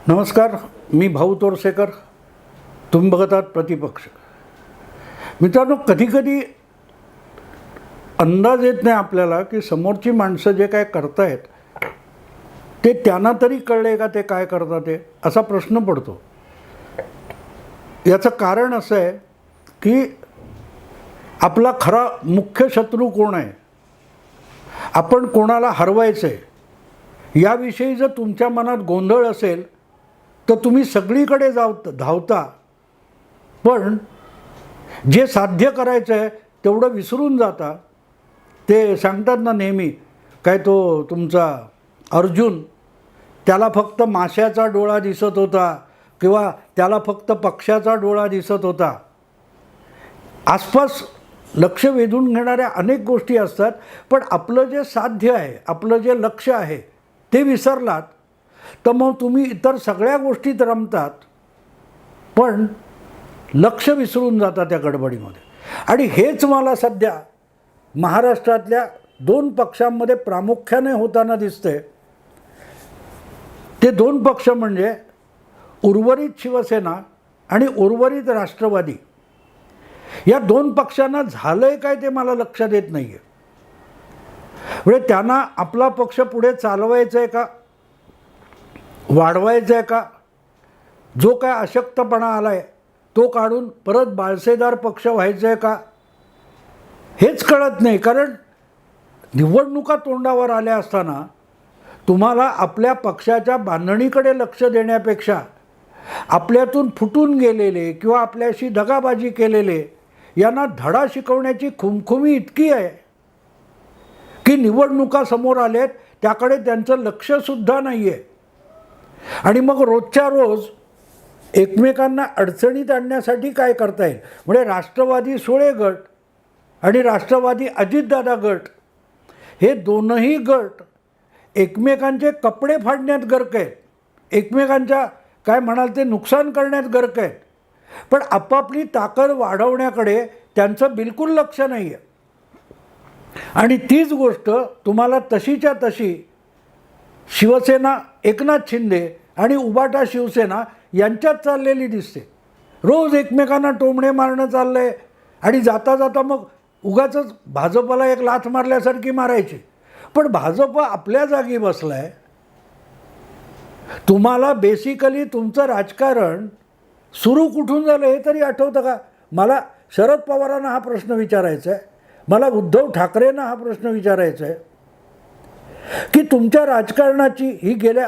नमस्कार, मी भाऊ तोरसेकर. तुम्ही बघत आहात प्रतिपक्ष. मित्रांनो, कधीकधी अंदाज येत नाही आपल्याला की समोरची माणसं जे काय करतायत ते त्यांना तरी कळले का ते काय करतात ते, असा प्रश्न पडतो. याचं कारण असं आहे की आपला खरा मुख्य शत्रू कोण आहे, आपण कोणाला हरवायचं आहे याविषयी जर तुमच्या मनात गोंधळ असेल तर तुम्ही सगळीकडे धावता, पण जे साध्य करायचं आहे तेवढं विसरून जाता. ते सांगतात ना नेहमी, काय तो तुमचा अर्जुन, त्याला फक्त माशाचा डोळा दिसत होता किंवा त्याला फक्त पक्ष्याचा डोळा दिसत होता. आसपास लक्ष वेधून घेणाऱ्या अनेक गोष्टी असतात, पण आपलं जे साध्य आहे, आपलं जे लक्ष आहे ते विसरलात तर मग तुम्ही इतर सगळ्या गोष्टीत रमतात, पण लक्ष विसरून जाता त्या गडबडीमध्ये. आणि हेच मला सध्या महाराष्ट्रातल्या दोन पक्षांमध्ये प्रामुख्याने होताना दिसते. ते दोन पक्ष म्हणजे उर्वरित शिवसेना आणि उर्वरित राष्ट्रवादी. या दोन पक्षांना झालं आहे काय ते मला लक्षात येत नाही आहे. म्हणजे त्यांना आपला पक्ष पुढे चालवायचं आहे का, वाढवायचं आहे का, जो काय अशक्तपणा आला आहे तो काढून परत बाळसेदार पक्ष व्हायचं आहे का, हेच कळत नाही. कारण निवडणुका तोंडावर आल्या असताना तुम्हाला आपल्या पक्षाच्या बांधणीकडे लक्ष देण्यापेक्षा आपल्यातून फुटून गेलेले किंवा आपल्याशी दगाबाजी केलेले यांना धडा शिकवण्याची खुमखुमी इतकी आहे की निवडणुका समोर आलेत त्याकडे त्यांचं लक्षसुद्धा नाही आहे. आणि मग रोजच्या रोज एकमेकांना अडचणीत आणण्यासाठी काय करता येईल, म्हणजे राष्ट्रवादी सुळे गट आणि राष्ट्रवादी अजितदादा गट हे दोनही गट एकमेकांचे कपडे फाडण्यात गर्क आहेत, एकमेकांच्या काय म्हणाल ते नुकसान करण्यात गर्क आहेत, पण आपापली ताकद वाढवण्याकडे त्यांचं बिलकुल लक्ष नाही आहे. आणि तीच गोष्ट तुम्हाला तशीच्या तशी शिवसेना एकनाथ शिंदे आणि उबाटा शिवसेना यांच्यात चाललेली दिसते. रोज एकमेकांना टोमणे मारणं चाललं आहे आणि जाता जाता मग उगाचच भाजपला एक लाथ मारल्यासारखी मारायची. पण भाजप आपल्या जागी बसला आहे. तुम्हाला बेसिकली तुमचं राजकारण सुरू कुठून झालं हे तरी आठवतं का? मला शरद पवारांना हा प्रश्न विचारायचा आहे, मला उद्धव ठाकरेंना हा प्रश्न विचारायचा आहे की तुमच्या राजकारणाची, ही गेल्या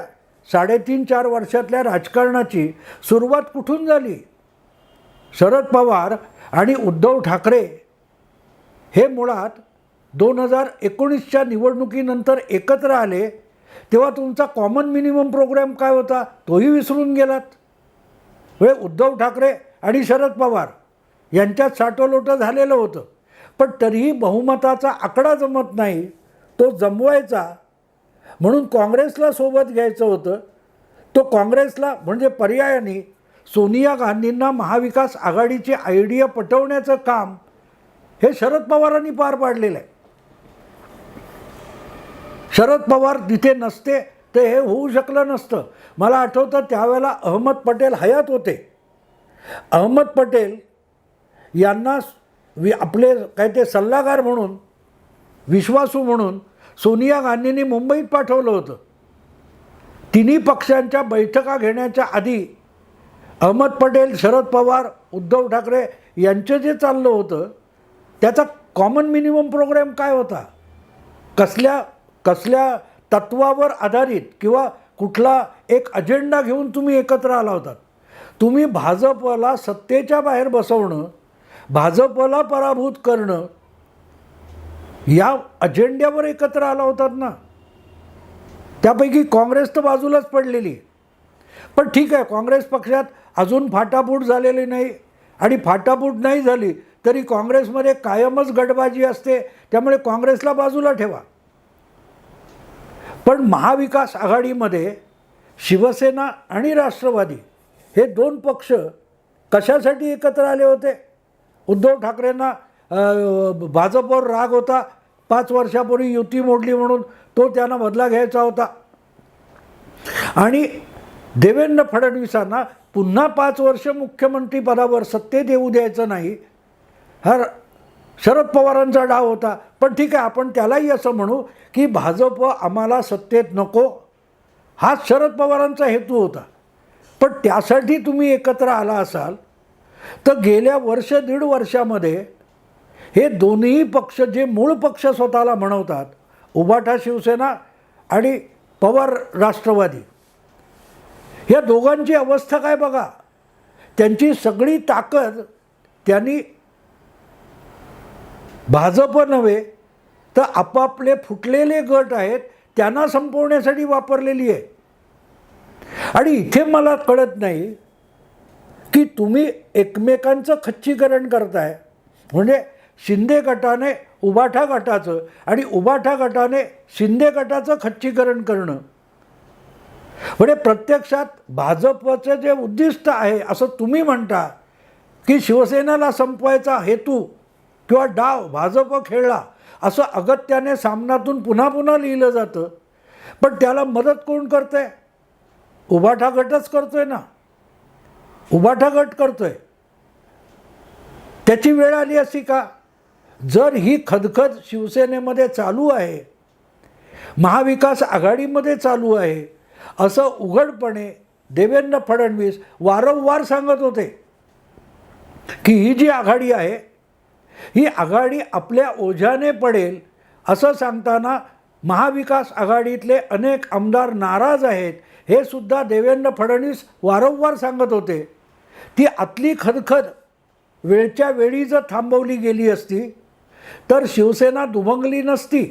3.5-4 वर्षातल्या राजकारणाची सुरुवात कुठून झाली? शरद पवार आणि उद्धव ठाकरे हे मुळात 2019च्या निवडणुकीनंतर एकत्र आले तेव्हा तुमचा कॉमन मिनिमम प्रोग्राम काय होता तोही विसरून गेलात. म्हणजे उद्धव ठाकरे आणि शरद पवार यांच्यात साठोलोटं झालेलं होतं, पण तरीही बहुमताचा आकडा जमत नाही. तो जमवायचा म्हणून काँग्रेसला सोबत घ्यायचं होतं. तो काँग्रेसला म्हणजे पर्यायाने सोनिया गांधींना महाविकास आघाडीची आयडिया पटवण्याचं काम हे शरद पवारांनी पार पाडलेलं आहे. शरद पवार तिथे नसते तर हे होऊ शकलं नसतं. मला आठवतं त्यावेळेला अहमद पटेल हयात होते. अहमद पटेल यांना आपले काय ते सल्लागार म्हणून, विश्वासू म्हणून सोनिया गांधींनी मुंबईत पाठवलं होतं. तिन्ही पक्षांच्या बैठका घेण्याच्या आधी अहमद पटेल, शरद पवार, उद्धव ठाकरे यांचं जे चाललं होतं त्याचा कॉमन मिनिमम प्रोग्राम काय होता, कसल्या तत्वावर आधारित किंवा कुठला एक अजेंडा घेऊन तुम्ही एकत्र आला होतात. तुम्ही भाजपला सत्तेच्या बाहेर बसवणं, भाजपला पराभूत करणं या अजेंड्यावर एकत्र आला होतात ना. त्यापैकी काँग्रेस तर बाजूलाच पडलेली. पण ठीक आहे, काँग्रेस पक्षात अजून फाटाफूट झालेली नाही आणि फाटाफूट नाही झाली तरी काँग्रेसमध्ये कायमच गटबाजी असते, त्यामुळे काँग्रेसला बाजूला ठेवा. पण महाविकास आघाडीमध्ये शिवसेना आणि राष्ट्रवादी हे दोन पक्ष कशासाठी एकत्र आले होते? उद्धव ठाकरेंना भाजपवर राग होता, 5 वर्षापूर्वी युती मोडली म्हणून तो त्यांना बदला घ्यायचा होता. आणि देवेंद्र फडणवीसांना पुन्हा 5 वर्ष मुख्यमंत्री पदावर सत्तेत येऊ द्यायचं नाही, हा शरद पवारांचा डाव होता. पण ठीक आहे, आपण त्यालाही असं म्हणू की भाजप आम्हाला सत्तेत नको, हाच शरद पवारांचा हेतू होता. पण त्यासाठी तुम्ही एकत्र आला असाल तर गेल्या वर्ष दीड वर्षामध्ये हे दोन्ही पक्ष, जे मूळ पक्ष स्वतःला म्हणवतात, उभाटा शिवसेना आणि पवार राष्ट्रवादी, या दोघांची अवस्था काय बघा. त्यांची सगळी ताकद त्यांनी भाजप नव्हे तर आपापले फुटलेले गट आहेत त्यांना संपवण्यासाठी वापरलेली आहे. आणि इथे मला कळत नाही की तुम्ही एकमेकांचं खच्चीकरण करताय. म्हणजे शिंदे गटाने उभाटा गटाचं आणि उभाटा गटाने शिंदे गटाचं खच्चीकरण करणं, म्हणजे प्रत्यक्षात भाजपचं जे उद्दिष्ट आहे असं तुम्ही म्हणता की शिवसेनेला संपवायचा हेतू किंवा डाव भाजप खेळला, असं अगत्याने सामनातून पुन्हा पुन्हा लिहिलं जातं. पण त्याला मदत कोण करतंय? उभाटा गटच करतोय ना. उभाटा गट करतोय. त्याची वेळ आली अशी का? जर ही खदखद शिवसेनेमध्ये चालू आहे, महाविकास आघाडीमध्ये चालू आहे, असं उघडपणे देवेंद्र फडणवीस वारंवार सांगत होते की ही जी आघाडी आहे ही आघाडी आपल्या ओझ्याने पडेल, असं सांगताना महाविकास आघाडीतले अनेक आमदार नाराज आहेत हे सुद्धा देवेंद्र फडणवीस वारंवार सांगत होते. ती आतली खदखद वेळच्या वेळी जर थांबवली गेली असती तर शिवसेना दुभंगली नसती.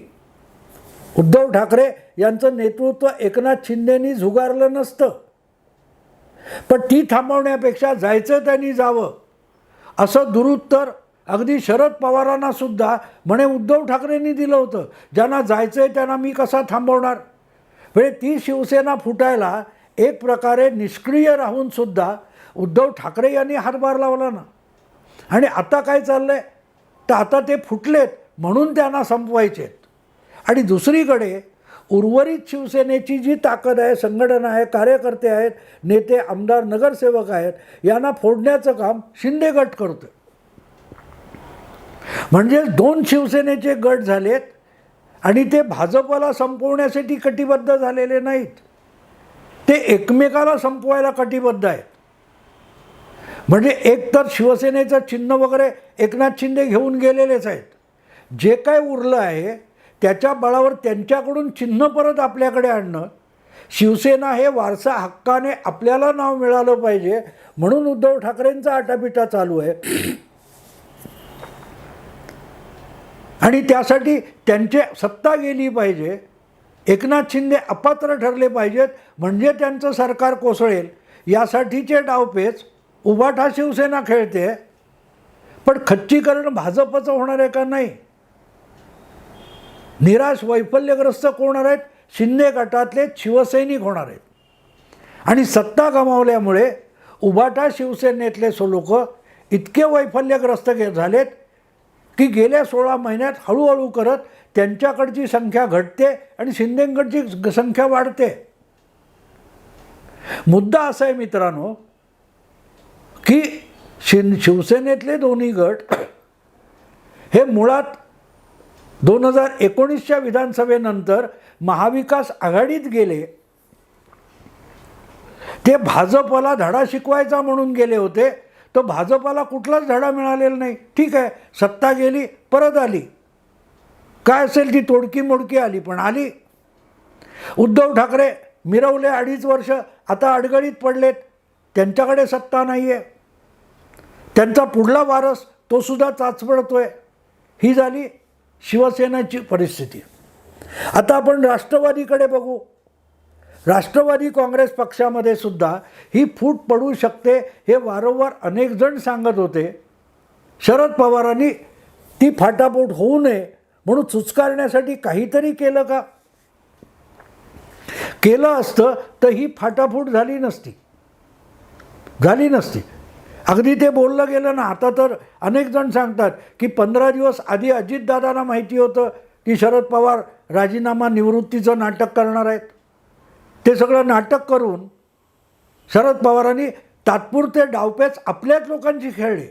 उद्धव ठाकरे यांचं नेतृत्व एकनाथ शिंदेंनी झुगारलं नसतं. पण ती थांबवण्यापेक्षा जायचं त्यांनी जावं, असं दुरुत्तर अगदी शरद पवारांना सुद्धा म्हणे उद्धव ठाकरेंनी दिलं होतं. ज्यांना जायचं आहे त्यांना मी कसा थांबवणार. म्हणजे ती शिवसेना फुटायला एक प्रकारे निष्क्रिय राहून सुद्धा उद्धव ठाकरे यांनी हातभार लावला ना. आणि आता काय चाललं आहे तर आता ते फुटलेत म्हणून त्यांना संपवायचे. आणि दुसरीकडे उर्वरित शिवसेनेची जी ताकद आहे, संघटना आहे, कार्यकर्ते आहेत, नेते, आमदार, नगरसेवक आहेत, यांना फोडण्याचं काम शिंदे गट करतो. म्हणजे 2 शिवसेनेचे गट झालेत आणि ते भाजपला संपवण्यासाठी कटिबद्ध झालेले नाहीत, ते एकमेकाला संपवायला कटिबद्ध आहेत. म्हणजे एकतर शिवसेनेचं चिन्ह वगैरे एकनाथ शिंदे घेऊन गेलेलेच आहेत. जे काय उरलं आहे त्याच्या बळावर त्यांच्याकडून चिन्ह परत आपल्याकडे आणणं, शिवसेना हे वारसा हक्काने आपल्याला नाव मिळालं पाहिजे म्हणून उद्धव ठाकरेंचा आटापिटा चालू आहे. आणि त्यासाठी त्यांची सत्ता गेली पाहिजे, एकनाथ शिंदे अपात्र ठरले पाहिजेत म्हणजे त्यांचं सरकार कोसळेल, यासाठीचे डावपेच उभाटा शिवसेना खेळते. पण खच्चीकरण भाजपचं होणार आहे का? नाही. निराश वैफल्यग्रस्त कोण होणार आहेत? शिंदे गटातले शिवसैनिक होणार आहेत. आणि सत्ता गमावल्यामुळे उभाटा शिवसेनेतले लोक इतके वैफल्यग्रस्त झालेत की गेल्या 16 महिन्यात हळूहळू करत त्यांच्याकडची संख्या घटते आणि शिंदेकडची संख्या वाढते. मुद्दा असा आहे मित्रांनो की शिवसेनेतले दोन्ही गट हे मुळात 2019च्या विधानसभेनंतर महाविकास आघाडीत गेले. ते भाजपला धडा शिकवायचा म्हणून गेले होते, तर भाजपला कुठलाच धडा मिळालेला नाही. ठीक आहे, सत्ता गेली, परत आली, काय असेल ती तोडकी मोडकी आली, पण आली. उद्धव ठाकरे मिरवले 2.5 वर्ष, आता अडगळीत पडलेत, त्यांच्याकडे सत्ता नाही आहे, त्यांचा पुढला वारस तो सुद्धा चाचपडतोय. ही झाली शिवसेनेची परिस्थिती. आता आपण राष्ट्रवादीकडे बघू. राष्ट्रवादी काँग्रेस पक्षामध्ये सुद्धा ही फूट पडू शकते हे वारंवार अनेक जण सांगत होते. शरद पवारांनी ती फाटाफूट होऊ नये म्हणून चुचकारण्यासाठी काहीतरी केलं का? केलं असतं तर ही फाटाफूट झाली नसती. अगदी ते बोललं गेलं ना. आता तर अनेक जण सांगतात की 15 दिवस आधी अजितदादांना माहिती होतं की शरद पवार राजीनामा निवृत्तीचं नाटक करणार आहेत. ते सगळं नाटक करून शरद पवारांनी तात्पुरते डावपेच आपल्याच लोकांची खेळले.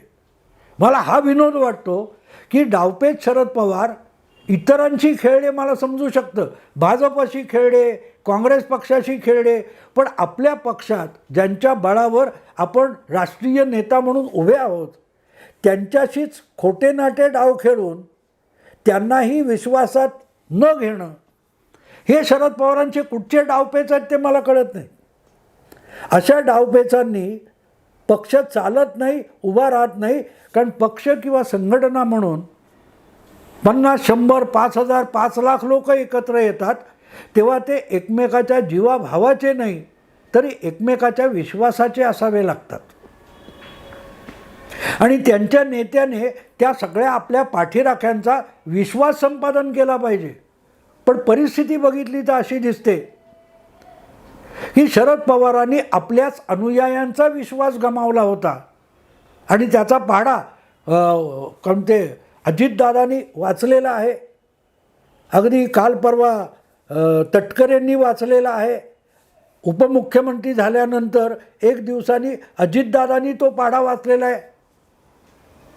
मला हा विनोद वाटतो की डावपेच शरद पवार इतरांची खेळले मला समजू शकतं, भाजपशी खेळले, काँग्रेस पक्षाशी खेळले, पण आपल्या पक्षात ज्यांच्या बळावर आपण राष्ट्रीय नेता म्हणून उभे आहोत त्यांच्याशीच खोटे नाटे डाव खेळून त्यांनाही विश्वासात न घेणं, हे शरद पवारांचे कुठचे डावपेच आहेत ते मला कळत नाही. अशा डावपेचांनी पक्ष चालत नाही, उभा राहत नाही. कारण पक्ष किंवा संघटना म्हणून 50, 100, 5,000, 5,00,000 लोक एकत्र येतात तेव्हा ते एकमेकाच्या जीवाभावाचे नाही तरी एकमेकाच्या विश्वासाचे असावे लागतात. आणि त्यांच्या नेत्याने त्या सगळ्या आपल्या पाठीराख्यांचा विश्वास संपादन केला पाहिजे. पण परिस्थिती बघितली तर अशी दिसते की शरद पवारांनी आपल्याच अनुयायांचा विश्वास गमावला होता आणि त्याचा पाढा कोणते अजितदादांनी वाचलेला आहे. अगदी काल परवा तटकरेंनी वाचलेला आहे. उपमुख्यमंत्री झाल्यानंतर एक दिवसांनी अजितदादांनी तो पाढा वाचलेला आहे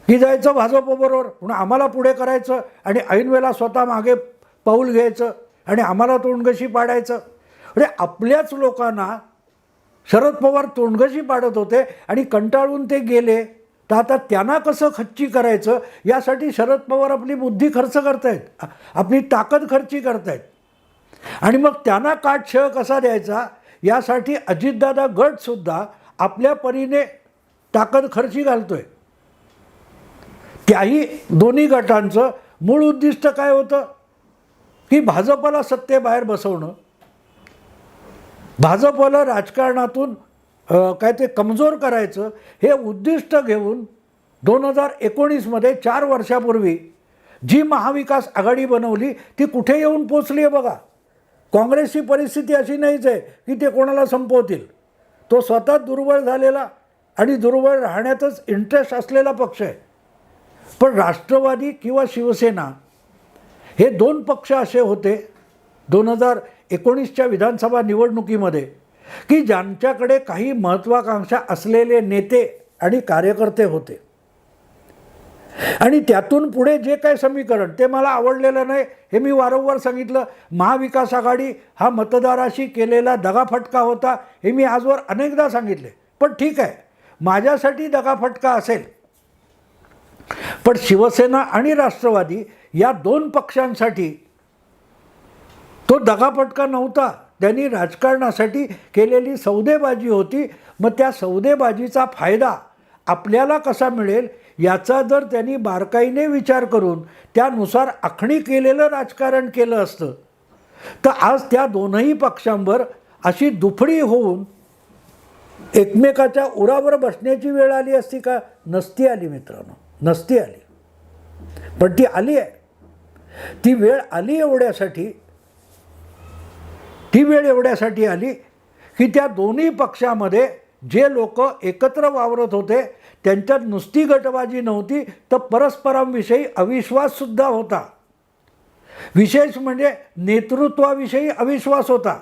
की जायचं भाजपबरोबर म्हणून आम्हाला पुढे करायचं आणि ऐनवेळेला स्वतः मागे पाऊल घ्यायचं आणि आम्हाला तोंडगशी पाडायचं. म्हणजे आपल्याच लोकांना शरद पवार तोंडगशी पाडत होते आणि कंटाळून ते गेले. तर आता त्यांना कसं खच्ची करायचं यासाठी शरद पवार आपली बुद्धी खर्च करतायत, आपली ताकद खर्ची करतायत. आणि मग त्यांना काटछळ कसा द्यायचा यासाठी अजितदादा गटसुद्धा आपल्या परीने ताकद खर्ची घालतोय. त्याही दोन्ही गटांचं मूळ उद्दिष्ट काय होतं की भाजपला सत्तेबाहेर बसवणं, भाजपला राजकारणातून काय ते कमजोर करायचं, हे उद्दिष्ट घेऊन 2019मध्ये 4 वर्षापूर्वी जी महाविकास आघाडी बनवली ती कुठे येऊन पोचली आहे बघा. काँग्रेसची परिस्थिती अशी नाहीच आहे की ते कोणाला संपवतील. तो स्वतः दुर्बळ झालेला आणि दुर्बळ राहण्यातच इंटरेस्ट असलेला पक्ष आहे. पण राष्ट्रवादी किंवा शिवसेना हे 2 पक्ष असे होते 2019च्या विधानसभा निवडणुकीमध्ये की ज्यांच्याकडे काही महत्त्वाकांक्षा असलेले नेते आणि कार्यकर्ते होते. आणि त्यातून पुढे जे काही समीकरण ते मला आवडलेलं नाही, हे मी वारंवार सांगितलं. महाविकास आघाडी हा मतदाराशी केलेला दगाफटका होता, हे मी आजवर अनेकदा सांगितले. पण ठीक आहे, माझ्यासाठी दगाफटका असेल, पण शिवसेना आणि राष्ट्रवादी या 2 पक्षांसाठी तो दगाफटका नव्हता. त्यांनी राजकारणासाठी केलेली सौदेबाजी होती. मग त्या सौदेबाजीचा फायदा आपल्याला कसा मिळेल याचा जर त्यांनी बारकाईने विचार करून त्यानुसार आखणी केलेलं राजकारण केलं असतं तर आज त्या दोनही पक्षांवर अशी दुफडी होऊन एकमेकाच्या उरावर बसण्याची वेळ आली असती का? नसती आली मित्रांनो, नसती आली. पण ती आली आहे. ती वेळ एवढ्यासाठी आली की त्या दोन्ही पक्षामध्ये जे लोक एकत्र वावरत होते त्यांच्यात नुसती गटबाजी नव्हती तर परस्परांविषयी अविश्वाससुद्धा होता. विशेष म्हणजे नेतृत्वाविषयी अविश्वास होता.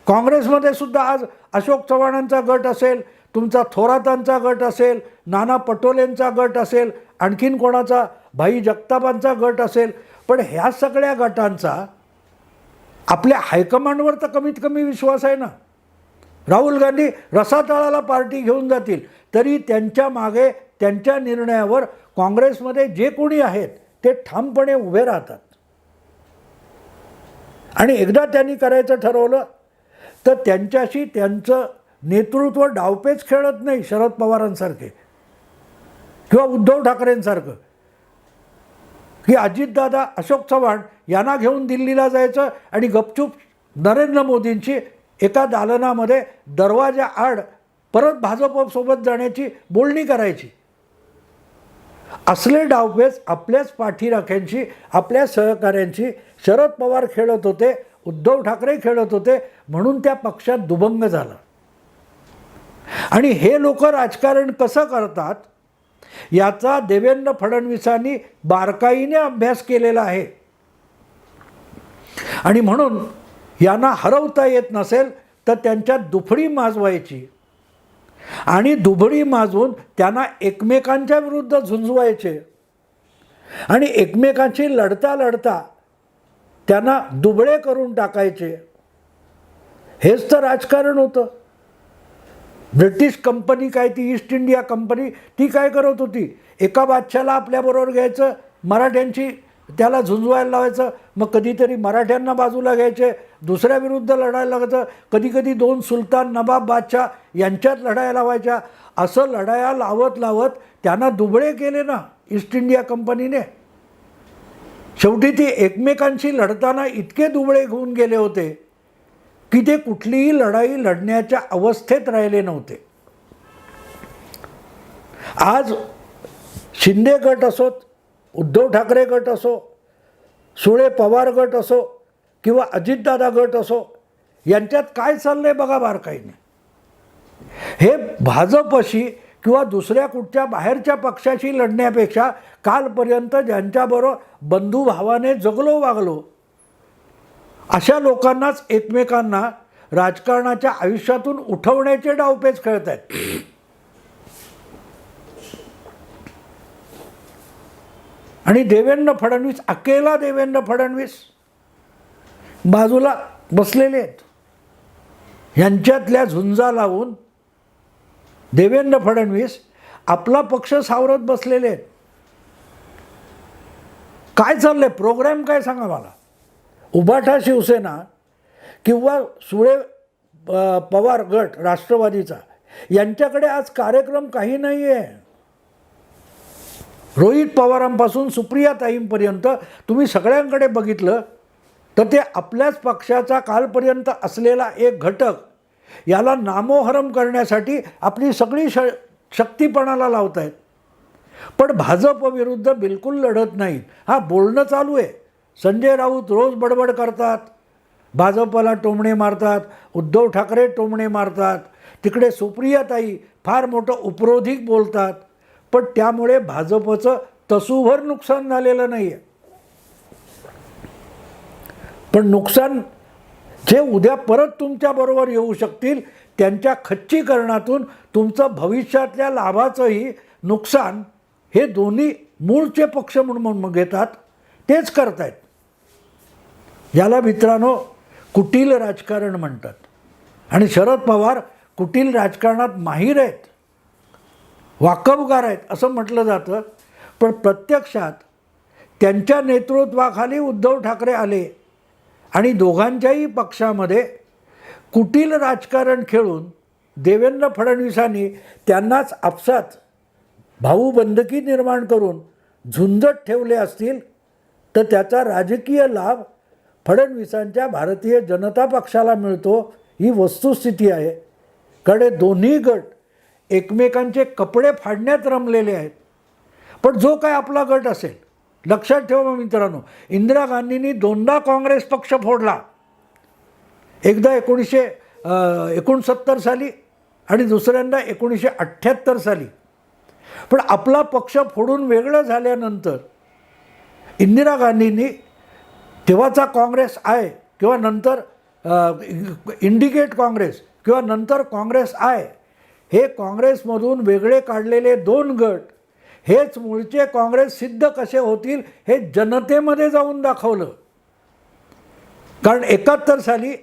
काँग्रेसमध्ये सुद्धा आज अशोक चव्हाणांचा गट असेल, तुमचा थोरातांचा गट असेल, नाना पटोलेंचा गट असेल, आणखीन कोणाचा भाई जगतापांचा गट असेल, पण ह्या सगळ्या गटांचा आपल्या हायकमांडवर तर कमीत कमी विश्वास आहे ना. राहुल गांधी रसातळाला पार्टी घेऊन जातील तरी त्यांच्या मागे त्यांच्या निर्णयावर काँग्रेसमध्ये जे कोणी आहेत ते ठामपणे उभे राहतात. आणि एकदा त्यांनी करायचं ठरवलं तर त्यांच्याशी त्यांचं नेतृत्व डावपेच खेळत नाही शरद पवारांसारखे किंवा उद्धव ठाकरेंसारखं की अजितदादा अशोक चव्हाण यांना घेऊन दिल्लीला जायचं आणि गपचूप नरेंद्र मोदींची एका दालनामध्ये दरवाजा आड परत भाजपसोबत जाण्याची बोलणी करायची. असले डावपेच आपल्याच पाठीराख्यांची, आपल्या सहकाऱ्यांची शरद पवार खेळत होते, उद्धव ठाकरे खेळत होते, म्हणून त्या पक्षात दुभंग झाला. आणि हे लोक राजकारण कसं करतात याचा देवेंद्र फडणवीसांनी बारकाईने अभ्यास केलेला आहे. आणि म्हणून यांना हरवता येत नसेल तर त्यांच्यात दुफडी माजवायची आणि दुबळी माजवून त्यांना एकमेकांच्या विरुद्ध झुंजवायचे आणि एकमेकांशी लढता लढता त्यांना दुबळे करून टाकायचे. हेच तर राजकारण होतं. ब्रिटिश कंपनी काय, ती ईस्ट इंडिया कंपनी, ती काय करत होती, एका बादशाला आपल्याबरोबर घ्यायचं, मराठ्यांची त्याला झुंजवायला लावायचं, मग कधीतरी मराठ्यांना बाजूला घ्यायचे, दुसऱ्या विरुद्ध लढायला लागायचं, कधीकधी दोन सुलतान नवाब बादशाह यांच्यात लढाया लावायच्या. असं लढाया लावत लावत त्यांना दुबळे केले ना ईस्ट इंडिया कंपनीने. शेवटी ते एकमेकांशी लढताना इतके दुबळे होऊन गेले होते की ते कुठलीही लढाई लढण्याच्या अवस्थेत राहिले नव्हते. आज शिंदे गट असोत, उद्धव ठाकरे गट असो, सुळे पवार गट असो किंवा अजितदादा गट असो, यांच्यात काय चाललं आहे बघा बारकाईने. हे भाजपशी किंवा दुसऱ्या कुठच्या बाहेरच्या पक्षाशी लढण्यापेक्षा कालपर्यंत ज्यांच्याबरोबर बंधुभावाने जगलो वागलो अशा लोकांनाच एकमेकांना राजकारणाच्या आयुष्यातून उठवण्याचे डावपेच खेळत आहेत. आणि देवेंद्र फडणवीस, अकेला देवेंद्र फडणवीस बाजूला बसलेले आहेत. यांच्यातल्या झुंजा लावून देवेंद्र फडणवीस आपला पक्ष सावरत बसलेले आहेत. काय चाललंय, प्रोग्राम काय सांगा मला. उभाटा शिवसेना किंवा सुळे पवार गट राष्ट्रवादीचा, यांच्याकडे आज कार्यक्रम काही नाही आहे. रोहित पवारांपासून सुप्रियाताईंपर्यंत तुम्ही सगळ्यांकडे बघितलं तर ते आपल्याच पक्षाचा कालपर्यंत असलेला एक घटक याला नामोहरम करण्यासाठी आपली सगळी शक्तीपणाला लावत आहेत. पण भाजप विरुद्ध बिलकुल लढत नाहीत. हा, बोलणं चालू आहे. संजय राऊत रोज बडबड करतात, भाजपला टोमणे मारतात, उद्धव ठाकरे टोमणे मारतात, तिकडे सुप्रियाताई फार मोठं उपरोधिक बोलतात. पण त्यामुळे भाजपचं तसूभर नुकसान झालेलं नाही आहे. पण नुकसान जे उद्या परत तुमच्याबरोबर येऊ शकतील त्यांच्या खच्चीकरणातून तुमचं भविष्यातल्या लाभाचंही नुकसान हे दोन्ही मूळचे पक्ष म्हणून घेतात, तेच करतायत. याला मित्रांनो कुटील राजकारण म्हणतात. आणि शरद पवार कुटील राजकारणात माहीर आहेत, वाकबगार आहेत असं म्हटलं जातं. पण प्रत्यक्षात त्यांच्या नेतृत्वाखाली उद्धव ठाकरे आले आणि दोघांच्याही पक्षामध्ये कुटील राजकारण खेळून देवेंद्र फडणवीसांनी त्यांनाच आपसात भाऊबंदकी निर्माण करून झुंजत ठेवले असतील तर त्याचा राजकीय लाभ फडणवीसांच्या भारतीय जनता पक्षाला मिळतो, ही वस्तुस्थिती आहे. कडे दोन्ही गट एकमेकांचे कपडे फाडण्यात रमलेले आहेत. पण जो काय आपला गट असेल, लक्षात ठेवा मित्रांनो, इंदिरा गांधींनी दोनदा काँग्रेस पक्ष फोडला. एकदा 1969 साली आणि दुसऱ्यांदा 1978 साली. पण आपला पक्ष फोडून वेगळं झाल्यानंतर इंदिरा गांधींनी तेव्हाचा काँग्रेस आहे किंवा नंतर इंडिकेट काँग्रेस किंवा नंतर काँग्रेस आहे, हे काँग्रेसमधून वेगळे काढलेले दोन गट हेच मूळचे काँग्रेस सिद्ध कसे होतील हे जनतेमध्ये जाऊन दाखवलं. कारण 71 साली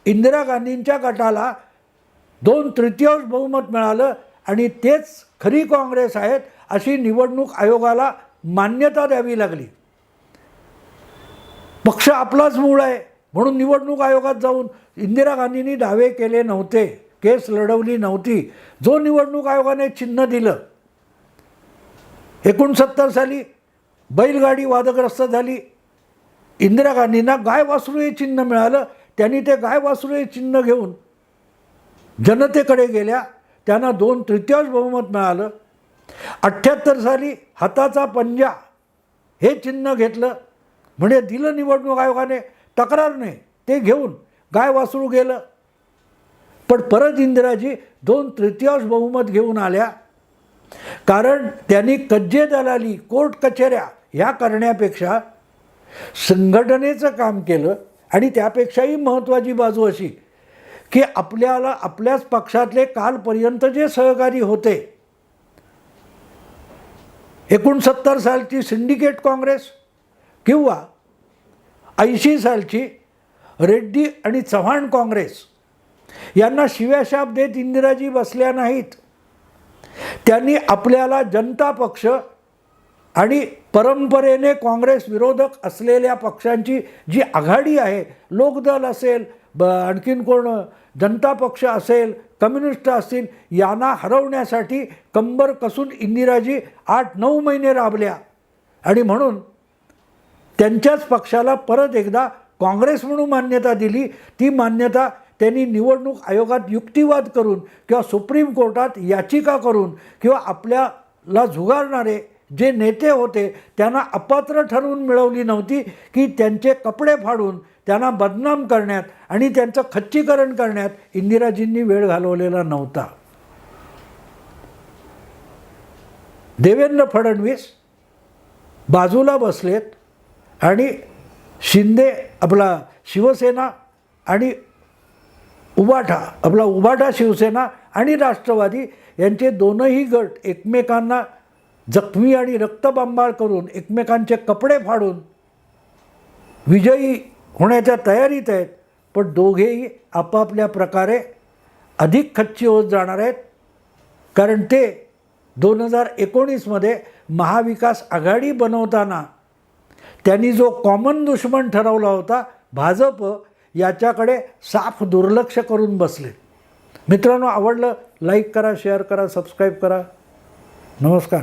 इंदिरा गांधींच्या गटाला 2/3 बहुमत मिळालं आणि तेच खरी काँग्रेस आहेत अशी निवडणूक आयोगाला मान्यता द्यावी लागली. पक्ष आपलाच मूळ आहे म्हणून निवडणूक आयोगात जाऊन इंदिरा गांधींनी दावे केले नव्हते, केस लढवली नव्हती. जो निवडणूक आयोगाने चिन्ह दिलं, 69 साली बैलगाडी वादग्रस्त झाली, इंदिरा गांधींना गाय वासरू हे चिन्ह मिळालं. त्यांनी ते गाय वासरू हे चिन्ह घेऊन जनतेकडे गेल्या, त्यांना 2/3 बहुमत मिळालं. 78 साली हाताचा पंजा हे चिन्ह घेतलं, म्हणजे दिलं निवडणूक आयोगाने, तक्रार नाही, ते घेऊन गाय वासरू गेलं. पण परत इंदिराजी 2/3 बहुमत घेऊन आल्या. कारण त्यांनी कज्जे दलाली, कोर्ट कचेऱ्या ह्या करण्यापेक्षा संघटनेचं काम केलं. आणि त्यापेक्षाही महत्त्वाची बाजू अशी की आपल्याला आपल्याच पक्षातले कालपर्यंत जे सहकारी होते, 69 सालची सिंडिकेट काँग्रेस किंवा 80 सालची रेड्डी आणि चव्हाण काँग्रेस, यांना शिव्याशाप देत इंदिराजी बसल्या नाहीत. त्यांनी आपल्याला जनता पक्ष आणि परंपरेने काँग्रेस विरोधक असलेल्या पक्षांची जी आघाडी आहे, लोकदल असेल, आणखीन कोण जनता पक्ष असेल, कम्युनिस्ट असतील, यांना हरवण्यासाठी कंबर कसून इंदिराजी 8-9 महिने राबल्या. आणि म्हणून त्यांच्याच पक्षाला परत एकदा काँग्रेस म्हणून मान्यता दिली. ती मान्यता त्यांनी निवडणूक आयोगात युक्तिवाद करून किंवा सुप्रीम कोर्टात याचिका करून किंवा आपल्याला झुगारणारे जे नेते होते त्यांना अपात्र ठरवून मिळवली नव्हती, की त्यांचे कपडे फाडून त्यांना बदनाम करण्यात आणि त्यांचं खच्चीकरण करण्यात इंदिराजींनी वेळ घालवलेला नव्हता. देवेंद्र फडणवीस बाजूला बसलेत आणि शिंदे आपला शिवसेना आणि उबाठा शिवसेना आणि राष्ट्रवादी यांचे दोनही गट एकमेकांना जखमी आणि रक्तबंबाळ करून, एकमेकांचे कपडे फाडून विजयी होण्याच्या तयारीत आहेत. पण दोघेही आपापल्या प्रकारे अधिक खच्ची होत जाणार आहेत, कारण ते 2019मध्ये महाविकास आघाडी बनवताना त्यांनी जो कॉमन दुश्मन ठरवला होता भाजप, याच्याकडे साफ दुर्लक्ष करून बसले. मित्रांनो, आवडलं लाईक करा, शेअर करा, सबस्क्राईब करा. नमस्कार.